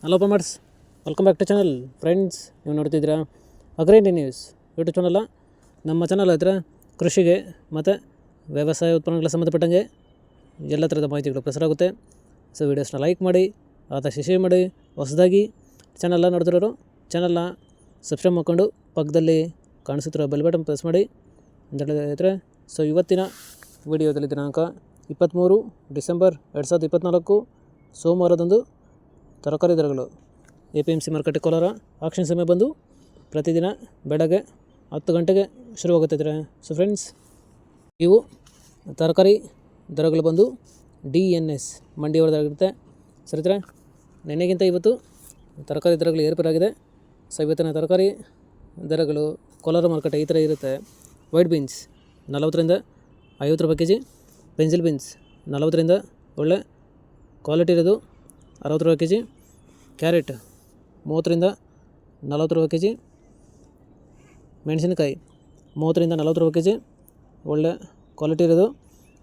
Hello farmers, welcome back to channel. Friends, ನೀವು ನೋಡ್ತಿದ್ದೀರಾ agri news YouTube channel. ನಮ್ಮ channel ಹತ್ರ ಕೃಷಿಗೆ ಮತ್ತು ವ್ಯವಸಾಯ ಉತ್ಪನ್ನಗಳ ಸಂಬಂಧಪಟ್ಟಂಗೆ ಎಲ್ಲ ಥರದ ಮಾಹಿತಿಗಳು ಪ್ರಸಾರ ಆಗುತ್ತೆ. ಸೊ ವೀಡಿಯೋಸ್ನ ಲೈಕ್ ಮಾಡಿ, ಆದಷ್ಟು ಶೇರ್ ಮಾಡಿ. ಹೊಸದಾಗಿ ಚಾನಲ್ನ ನೋಡ್ತಿರೋರು ಚಾನಲ್ನ ಸಬ್ಸ್ಕ್ರೈಬ್ ಮಾಡ್ಕೊಂಡು ಪಕ್ಕದಲ್ಲಿ ಕಾಣಿಸುತ್ತಿರೋ ಬೆಲ್ ಬಟನ್ ಪ್ರೆಸ್ ಮಾಡಿ ಅಂತ ಹೇಳಿದ್ರೆ, ಸೊ ಇವತ್ತಿನ ವಿಡಿಯೋದಲ್ಲಿ ದಿನಾಂಕ 23 ಡಿಸೆಂಬರ್ 2024 ಸೋಮವಾರದಂದು ತರಕಾರಿ ದರಗಳು APMC ಮಾರ್ಕೆಟ್ ಕೋಲಾರ ಆಕ್ಷನ್ ಸಮಯ ಬಂದು ಪ್ರತಿದಿನ ಬೆಳಗ್ಗೆ 10 ಗಂಟೆಗೆ ಶುರುವಾಗುತ್ತಿದ್ದಾರೆ. ಸೊ ಫ್ರೆಂಡ್ಸ್, ಇವು ತರಕಾರಿ ದರಗಳು ಬಂದು DNS ಮಂಡಿಯವರದಾಗಿರುತ್ತೆ. ಸರಿದ್ರೆ, ನೆನ್ನೆಗಿಂತ ಇವತ್ತು ತರಕಾರಿ ದರಗಳು ಏರ್ಪೇರಾಗಿದೆ. ಸೊ ಇವತ್ತಿನ ತರಕಾರಿ ದರಗಳು ಕೋಲಾರ ಮಾರ್ಕೆಟ್ ಈ ಥರ ಇರುತ್ತೆ. ವೈಟ್ ಬೀನ್ಸ್ 40ರಿಂದ 50 ರೂಪಾಯಿ ಕೆಜಿ, ಪೆನ್ಸಿಲ್ ಬೀನ್ಸ್ 40ರಿಂದ ಒಳ್ಳೆ ಕ್ವಾಲಿಟಿ ಇರೋದು 60 ರೂಪಾಯಿ ಕೆಜಿ, ಕ್ಯಾರೆಟ್ 30ರಿಂದ 40 ರೂಪಾಯಿ ಕೆಜಿ, ಮೆಣಸಿನಕಾಯಿ 30ರಿಂದ 40 ರೂಪಾಯಿ ಕೆಜಿ, ಒಳ್ಳೆ ಕ್ವಾಲಿಟಿ ಇರೋದು.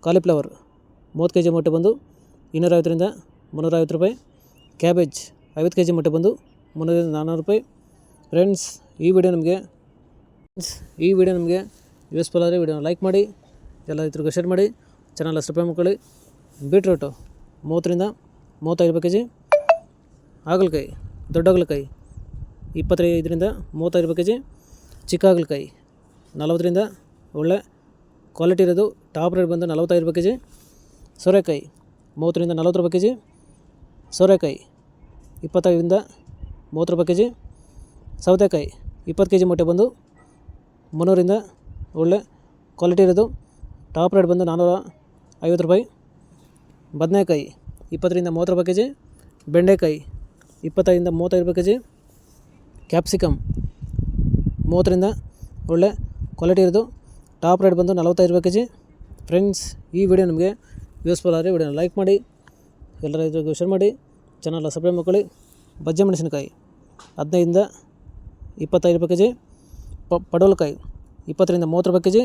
ಕಾಲಿಫ್ಲವರ್ 30 ಕೆಜಿ ಮೊಟ್ಟೆ ಬಂದು 250ರಿಂದ 350 ರೂಪಾಯಿ, ಕ್ಯಾಬೇಜ್ 50 ಕೆಜಿ ಮೊಟ್ಟೆ ಬಂದು 300ರಿಂದ 400 ರೂಪಾಯಿ. ಫ್ರೆಂಡ್ಸ್, ಈ ವಿಡಿಯೋ ನಿಮಗೆ ಯೂಸ್ಫುಲ್ ಆದರೆ ವಿಡಿಯೋನ ಲೈಕ್ ಮಾಡಿ, ಎಲ್ಲ ರೈತರಿಗೂ ಶೇರ್ ಮಾಡಿ, ಚಾನಲ್ ಸಬ್ಸ್ಕ್ರೈಬ್ ಮಾಡ್ಕೊಳ್ಳಿ. ಬೀಟ್ರೂಟು 30ರಿಂದ 35 ರೂಪಾಯಿ ಕೆಜಿ, ಹಾಗಲಕಾಯಿ ದೊಡ್ಡ ಹಾಗಲಕಾಯಿ 25ರಿಂದ 35 ರೂಪಾಯಿ ಕೆಜಿ, ಚಿಕ್ಕ ಹಾಗಲಕಾಯಿ 40ರಿಂದ ಒಳ್ಳೆ ಕ್ವಾಲಿಟಿ ಇರೋದು ಟಾಪ್ ರೇಟ್ ಬಂದು 45 ರೂಪಾಯಿ ಕೆಜಿ, ಸೋರೆಕಾಯಿ 30ರಿಂದ 40 ರೂಪಾಯಿ ಕೆಜಿ, ಸೋರೆಕಾಯಿ 25ರಿಂದ 30 ರೂಪಾಯಿ ಕೆಜಿ, ಸೌತೆಕಾಯಿ 20 ಕೆಜಿ ಮೊಟ್ಟೆ ಬಂದು 300ರಿಂದ ಒಳ್ಳೆ ಕ್ವಾಲಿಟಿ ಇರೋದು ಟಾಪ್ ರೇಟ್ ಬಂದು 450 ರೂಪಾಯಿ, ಬದನೆಕಾಯಿ 20ರಿಂದ 30 ರೂಪಾಯಿ ಕೆಜಿ, ಬೆಂಡೆಕಾಯಿ 25ರಿಂದ 35 ರೂಪಾಯಿ ಕೆಜಿ, ಕ್ಯಾಪ್ಸಿಕಮ್ 30ರಿಂದ ಒಳ್ಳೆ ಕ್ವಾಲಿಟಿ ಇರೋದು ಟಾಪ್ ರೇಟ್ ಬಂದು 45 ರೂಪಾಯಿ ಕೆಜಿ. ಫ್ರೆಂಡ್ಸ್, ಈ ವಿಡಿಯೋ ನಿಮಗೆ ಯೂಸ್ಫುಲ್ ಆದರೆ ವಿಡಿಯೋನ ಲೈಕ್ ಮಾಡಿ, ಎಲ್ಲ ರೈತರಿಗೂ ಶೇರ್ ಮಾಡಿ, ಚಾನಲ್ನ ಸಬ್ಸ್ಕ್ರೈಬ್ ಮಾಡ್ಕೊಳ್ಳಿ. ಬಜ್ಜೆ ಮೆಣಸಿನಕಾಯಿ 15ರಿಂದ 25 ರೂಪಾಯಿ ಕೆಜಿ, ಪಡವಲಕಾಯಿ 20ರಿಂದ 30 ರೂಪಾಯಿ ಕೆಜಿ,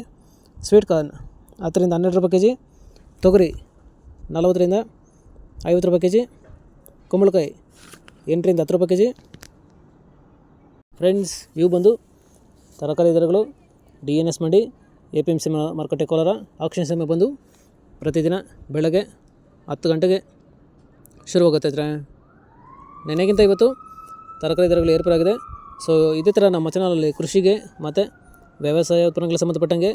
ಸ್ವೀಟ್ ಕಾರ್ನ್ 10ರಿಂದ 12 ರೂಪಾಯಿ ಕೆಜಿ, ತೊಗರಿ 40ರಿಂದ 50 ರೂಪಾಯಿ ಕೆಜಿ, ಕುಂಬಳಕಾಯಿ 8ರಿಂದ 10 ರೂಪಾಯಿ ಕೆಜಿ. ಫ್ರೆಂಡ್ಸ್, ಇವು ಬಂದು ತರಕಾರಿ ದರಗಳು DNS ಮಂಡಿ APMC ಮಾರುಕಟ್ಟೆ ಕೋಲಾರ ಆಕ್ಷನ್ ಸಮಯ ಬಂದು ಪ್ರತಿದಿನ ಬೆಳಗ್ಗೆ 10 ಗಂಟೆಗೆ ಶುರುವಾಗುತ್ತೈತೆ. ನೆನೆಗಿಂತ ಇವತ್ತು ತರಕಾರಿ ದರಗಳು ಏರ್ಪೇರಾಗಿದೆ. ಸೊ ಇದೇ ಥರ ನಮ್ಮ ಚಾನಲಲ್ಲಿ ಕೃಷಿಗೆ ಮತ್ತು ವ್ಯವಸಾಯ ಉತ್ಪನ್ನಗಳಿಗೆ ಸಂಬಂಧಪಟ್ಟಂಗೆ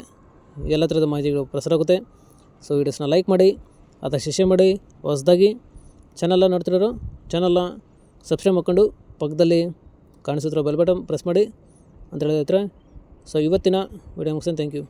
ಎಲ್ಲ ಥರದ ಮಾಹಿತಿಗಳು ಪ್ರಸಾರ ಆಗುತ್ತೆ. ಸೊ ವೀಡಿಯೋಸ್ನ ಲೈಕ್ ಮಾಡಿ, ಆದಷ್ಟು ಶೇರ್ ಮಾಡಿ. ಹೊಸದಾಗಿ ಚಾನಲ್ನ ನೋಡ್ತಿರೋರು ಚಾನಲ್ನ ಸಬ್ಸ್ಕ್ರೈಬ್ ಮಾಡ್ಕೊಂಡು ಪಕ್ಕದಲ್ಲಿ ಕಾಣಿಸುತ್ತಿರೋ ಬೆಲ್ ಬಟನ್ ಪ್ರೆಸ್ ಮಾಡಿ ಅಂತ ಹೇಳಿದ್ರೆ, ಸೊ ಇವತ್ತಿನ ವಿಡಿಯೋ ಮುಗಿಸ್ತೀನಿ. Thank you.